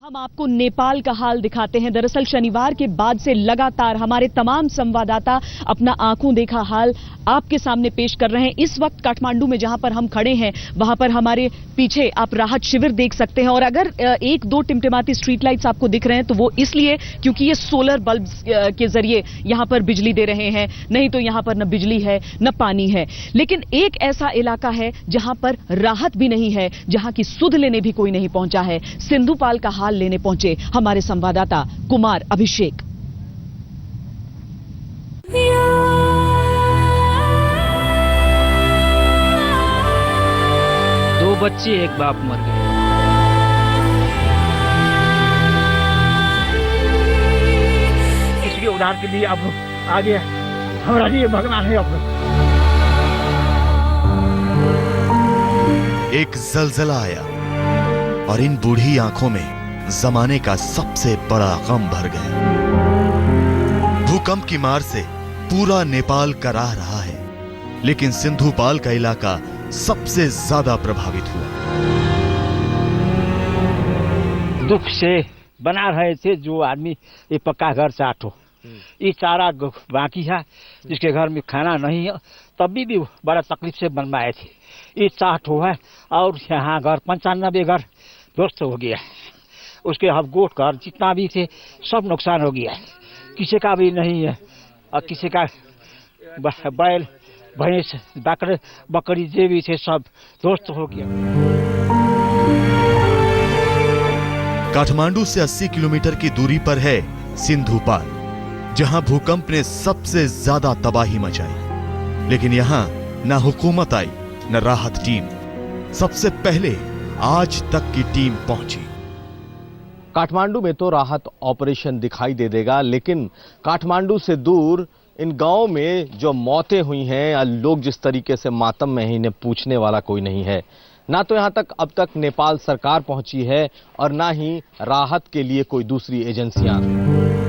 हम आपको नेपाल का हाल दिखाते हैं। दरअसल शनिवार के बाद से लगातार हमारे तमाम संवाददाता अपना आंखों देखा हाल आपके सामने पेश कर रहे हैं। इस वक्त काठमांडू में जहां पर हम खड़े हैं वहां पर हमारे पीछे आप राहत शिविर देख सकते हैं। और अगर एक दो टिमटिमाती स्ट्रीट लाइट्स आपको दिख रहे हैं तो वो इसलिए क्योंकि ये सोलर बल्ब के जरिए यहां पर बिजली दे रहे हैं, नहीं तो यहां पर न बिजली है न पानी है। लेकिन एक ऐसा इलाका है जहां पर राहत भी नहीं है, जहां की सुध लेने भी कोई नहीं पहुंचा है। सिंधुपाल का हाल लेने पहुंचे हमारे संवाददाता कुमार अभिषेक। दो बच्चे एक बाप मर गए। इसके उदाहरण के लिए आप आगे हमारा लिए भगवान है। एक जलजला आया और इन बूढ़ी आंखों में जमाने का सबसे बड़ा गम भर गया। भूकंप की मार से पूरा नेपाल कराह रहा है, लेकिन सिंधुपाल का इलाका सबसे ज्यादा प्रभावित हुआ। दुख से बना रहे थे जो आदमी ये पक्का घर चाटो, ये चारा बाकी है, जिसके घर में खाना नहीं है तभी भी बड़ा तकलीफ से बनवाए थे। ये चाटो है और यहाँ घर 95 घर ध्वस्त हो गया। उसके अब गोट घर जितना भी थे सब नुकसान हो गया। किसी का भी नहीं है और किसी का बैल भैंस बकरी जो भी थे सब ध्वस्त हो गया। काठमांडू से 80 किलोमीटर की दूरी पर है सिंधुपाल, जहां भूकंप ने सबसे ज्यादा तबाही मचाई। लेकिन यहां न हुकूमत आई न राहत टीम। सबसे पहले आज तक की टीम पहुंची। काठमांडू में तो राहत ऑपरेशन दिखाई दे देगा, लेकिन काठमांडू से दूर इन गांवों में जो मौतें हुई हैं, लोग जिस तरीके से मातम में हैं, इन्हें पूछने वाला कोई नहीं है। ना तो यहां तक अब तक नेपाल सरकार पहुंची है और ना ही राहत के लिए कोई दूसरी एजेंसियां।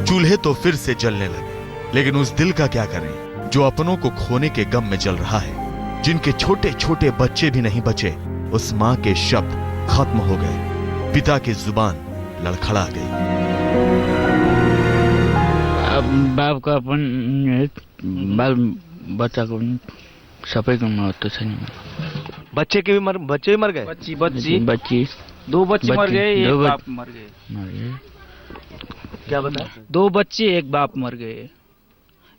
चूल्हे तो फिर से जलने लगे, लेकिन उस दिल का क्या करें जो अपनों को खोने के गम में जल रहा है। जिनके छोटे छोटे बच्चे भी नहीं बचे, उस मां के शब्द खत्म हो गए, पिता की जुबान लड़खड़ा गई। बाप का अपन बाल बच्चा को सबैको मौत छैन। बच्चे भी मर गए। बच्ची दो बच्चे मर गए, एक बाप मर गए। क्या बता? दो बच्चे एक बाप मर गए।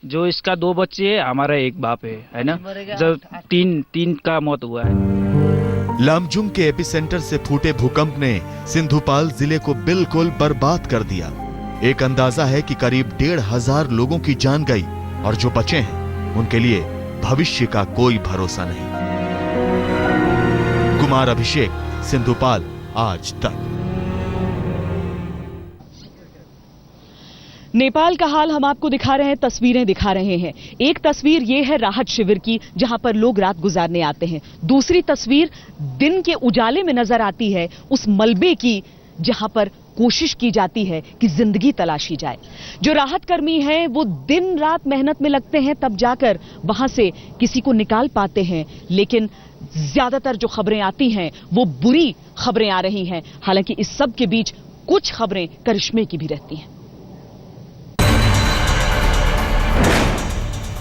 जो इसका दो बच्चे है, हमारा एक बाप है ना। जब तीन का मौत हुआ है। लामजुंग के एपिसेंटर से फूटे भूकंप ने सिंधुपाल जिले को बिल्कुल बर्बाद कर दिया। एक अंदाजा है कि करीब 1,500 लोगों की जान गई और जो बचे हैं उनके लिए भविष्य का कोई भरोसा नहीं। कुमार अभिषेक, सिंधुपाल आज तक। नेपाल का हाल हम आपको दिखा रहे हैं, तस्वीरें दिखा रहे हैं। एक तस्वीर ये है राहत शिविर की, जहां पर लोग रात गुजारने आते हैं। दूसरी तस्वीर दिन के उजाले में नजर आती है उस मलबे की, जहां पर कोशिश की जाती है कि जिंदगी तलाशी जाए। जो राहत कर्मी हैं वो दिन रात मेहनत में लगते हैं, तब जाकर वहां से किसी को निकाल पाते हैं। लेकिन ज्यादातर जो खबरें आती हैं वो बुरी खबरें आ रही हैं। हालांकि इस सब के बीच कुछ खबरें करिश्मे की भी रहती हैं।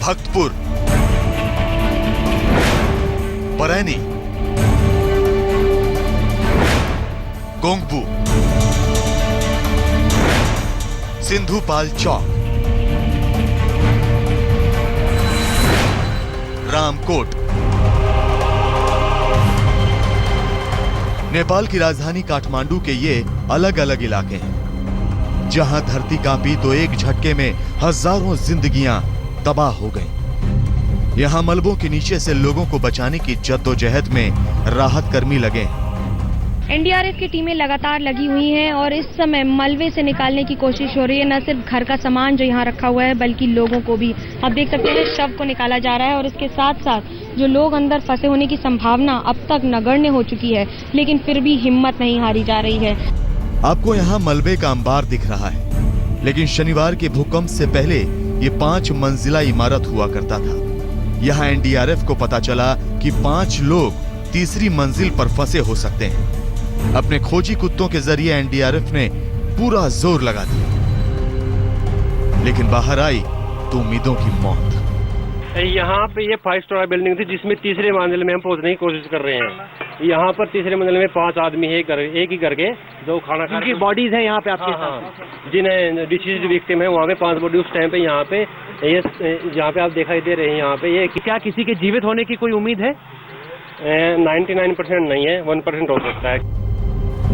भक्तपुर, बरैनी, गोंगबू, सिंधुपाल चौक, रामकोट। नेपाल की राजधानी काठमांडू के ये अलग अलग इलाके हैं, जहां धरती कांपी तो एक झटके में हजारों जिंदगियां तबाह हो गई। यहां मलबों के नीचे से लोगों को बचाने की जद्दोजहद में राहत कर्मी लगे हैं। एनडीआरएफ की टीमें लगातार लगी हुई हैं और इस समय मलबे से निकालने की कोशिश हो रही है। न सिर्फ घर का सामान जो यहाँ रखा हुआ है, बल्कि लोगों को भी। आप देख सकते हैं शव को निकाला जा रहा है और इसके साथ साथ जो लोग अंदर फंसे होने की संभावना अब तक नगण्य हो चुकी है, लेकिन फिर भी हिम्मत नहीं हारी जा रही है। आपको यहाँ मलबे का अंबार दिख रहा है, लेकिन शनिवार के भूकंप से पहले ये 5 मंजिला इमारत हुआ करता था। यहाँ एनडीआरएफ को पता चला कि 5 लोग तीसरी मंजिल पर फंसे हो सकते हैं। अपने खोजी कुत्तों के जरिए एनडीआरएफ ने पूरा जोर लगा दिया, लेकिन बाहर आई तो उम्मीदों की मौत। यहाँ पे ये 5 स्टार बिल्डिंग थी जिसमें तीसरे मंजिल में हम पहुंचने की कोशिश कर रहे हैं। यहाँ पर तीसरे मंजिल में 5 आदमी है, एक ही करके जो खाना खा की बॉडीज है यहाँ पे आपके साथ जिन्हें डिसीज विक्टिम है वहाँ पे 5 बॉडी उस टाइम पे यहाँ पे ये यहाँ पे आप दिखाई दे रहे हैं। यहाँ पे ये क्या किसी के जीवित होने की कोई उम्मीद है? 99% नहीं है, 1% हो सकता है।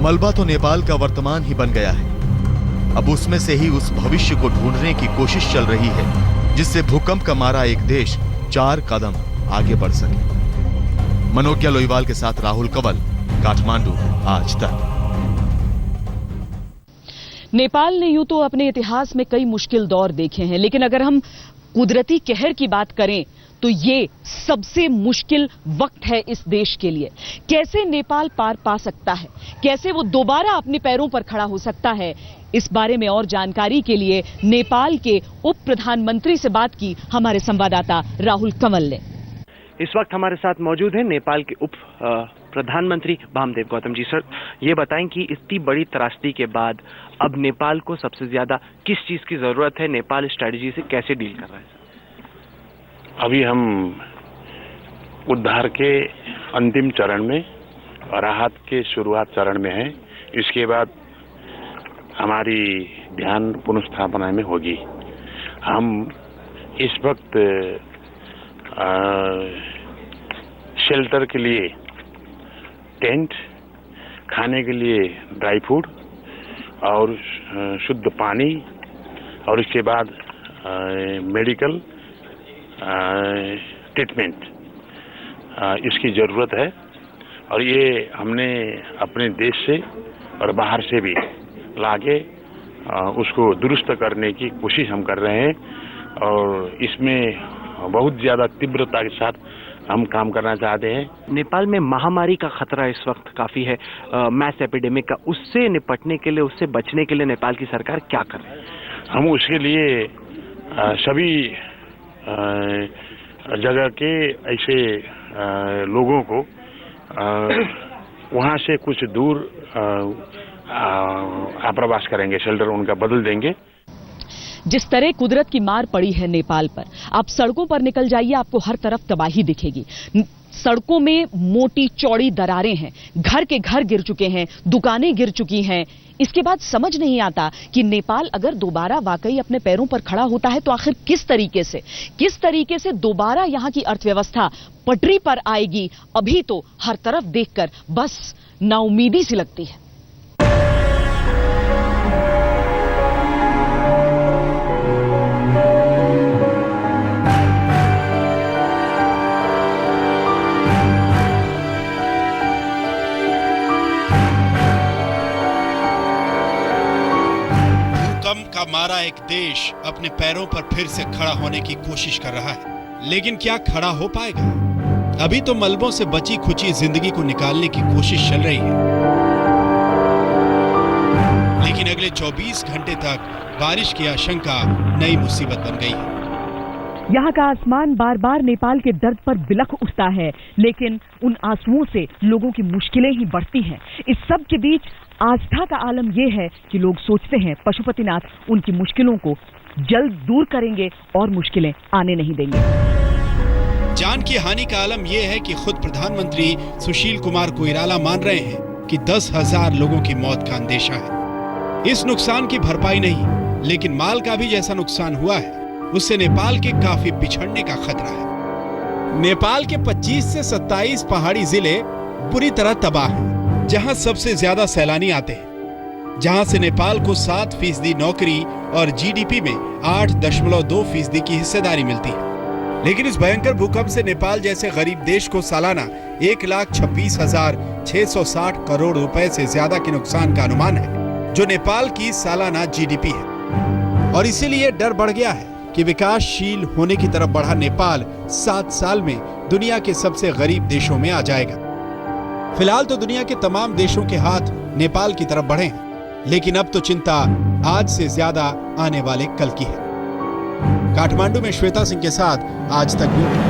मलबा तो नेपाल का वर्तमान ही बन गया है। अब उसमें से ही उस भविष्य को ढूंढने की कोशिश चल रही है जिससे भूकंप का मारा एक देश 4 कदम आगे बढ़ सके। मनोज्ञा लोईवाल के साथ राहुल कंवल, काठमांडू, आज तक। नेपाल ने यूं तो अपने इतिहास में कई मुश्किल दौर देखे हैं, लेकिन अगर हम कुदरती कहर की बात करें तो ये सबसे मुश्किल वक्त है इस देश के लिए। कैसे नेपाल पार पा सकता है, कैसे वो दोबारा अपने पैरों पर खड़ा हो सकता है, इस बारे में और जानकारी के लिए नेपाल के उप प्रधानमंत्री से बात की हमारे संवाददाता राहुल कंवल ने। इस वक्त हमारे साथ मौजूद हैं नेपाल के उप प्रधानमंत्री वामदेव गौतम जी। सर, ये बताएं कि इतनी बड़ी त्रासदी के बाद अब नेपाल को सबसे ज्यादा किस चीज की जरूरत है? नेपाल स्ट्रेटजी से कैसे डील कर रहा है? अभी हम उद्धार के अंतिम चरण में और राहत के शुरुआत चरण में हैं। इसके बाद हमारी ध्यान पुनर्स्थापना में होगी। हम इस वक्त शेल्टर के लिए टेंट, खाने के लिए ड्राई फूड और शुद्ध पानी और इसके बाद मेडिकल ट्रीटमेंट इसकी ज़रूरत है। और ये हमने अपने देश से और बाहर से भी लाके उसको दुरुस्त करने की कोशिश हम कर रहे हैं और इसमें बहुत ज़्यादा तीव्रता के साथ हम काम करना चाहते हैं। नेपाल में महामारी का खतरा इस वक्त काफी है, मैस एपिडेमिक का। उससे निपटने के लिए, उससे बचने के लिए नेपाल की सरकार क्या कर रही है? हम उसके लिए सभी जगह के ऐसे लोगों को वहाँ से कुछ दूर आप्रवास करेंगे, शेल्टर उनका बदल देंगे। जिस तरह कुदरत की मार पड़ी है नेपाल पर, आप सड़कों पर निकल जाइए, आपको हर तरफ तबाही दिखेगी। सड़कों में मोटी चौड़ी दरारें हैं, घर के घर गिर चुके हैं, दुकानें गिर चुकी हैं। इसके बाद समझ नहीं आता कि नेपाल अगर दोबारा वाकई अपने पैरों पर खड़ा होता है तो आखिर किस तरीके से दोबारा यहां की अर्थव्यवस्था पटरी पर आएगी। अभी तो हर तरफ देखकर बस नाउमीदी सी लगती है। का मारा एक देश अपने पैरों पर फिर से खड़ा होने की कोशिश कर रहा है, लेकिन क्या खड़ा हो पाएगा? अभी तो मलबों से बची खुची जिंदगी को निकालने की कोशिश चल रही है, लेकिन अगले 24 घंटे तक बारिश की आशंका नई मुसीबत बन गई है। यहाँ का आसमान बार बार नेपाल के दर्द पर बिलख उठता है, लेकिन उन आंसुओं से लोगों की मुश्किलें ही बढ़ती हैं। इस सब के बीच आस्था का आलम यह है कि लोग सोचते हैं पशुपतिनाथ उनकी मुश्किलों को जल्द दूर करेंगे और मुश्किलें आने नहीं देंगे। जान की हानि का आलम यह है कि खुद प्रधानमंत्री सुशील कुमार कोइराला मान रहे हैं कि 10,000 लोगों की मौत का अंदेशा है। इस नुकसान की भरपाई नहीं, लेकिन माल का भी जैसा नुकसान हुआ है उससे नेपाल के काफी पिछड़ने का खतरा है। नेपाल के 25 से 27 पहाड़ी जिले बुरी तरह तबाह हैं, जहां सबसे ज्यादा सैलानी आते हैं, जहां से नेपाल को 7% नौकरी और जीडीपी में 8.2% की हिस्सेदारी मिलती है। लेकिन इस भयंकर भूकंप से नेपाल जैसे गरीब देश को सालाना 1,26,660 करोड़ रुपए से ज्यादा के नुकसान का अनुमान है, जो नेपाल की सालाना जीडीपी है। और इसीलिए डर बढ़ गया है कि विकासशील होने की तरफ बढ़ा नेपाल 7 साल में दुनिया के सबसे गरीब देशों में आ जाएगा। फिलहाल तो दुनिया के तमाम देशों के हाथ नेपाल की तरफ बढ़े हैं, लेकिन अब तो चिंता आज से ज्यादा आने वाले कल की है। काठमांडू में श्वेता सिंह के साथ आज तक न्यूज़।